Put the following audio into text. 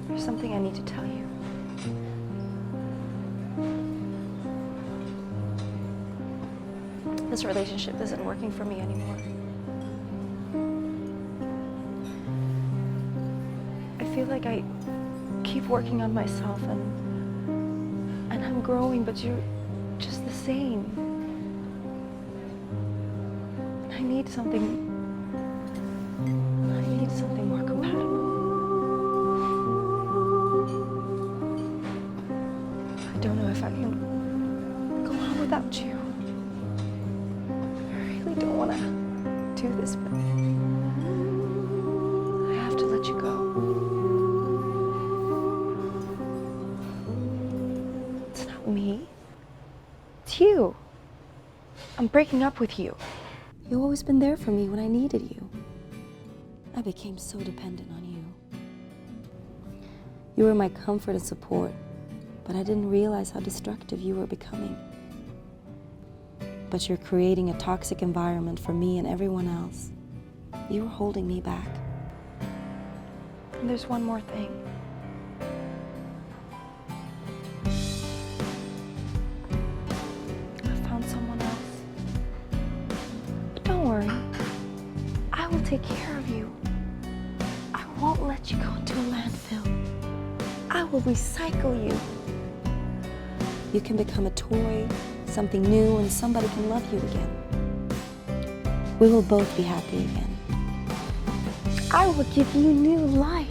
There's something I need to tell you. This relationship isn't working for me anymore. I feel like I keep working on myself and I'm growing, but you're just the same. I need something more compatible. I don't know if I can go on without you. I really don't want to do this, but I have to let you go. It's not me. It's you. I'm breaking up with you. You've always been there for me when I needed you. I became so dependent on you. You were my comfort and support, but I didn't realize how destructive you were becoming. But you're creating a toxic environment for me and everyone else. You were holding me back. And there's one more thing. I found someone else. But don't worry. I will take care of you. I won't let you go into a landfill. I will recycle you. You can become a toy, something new, and somebody can love you again. We will both be happy again. I will give you new life.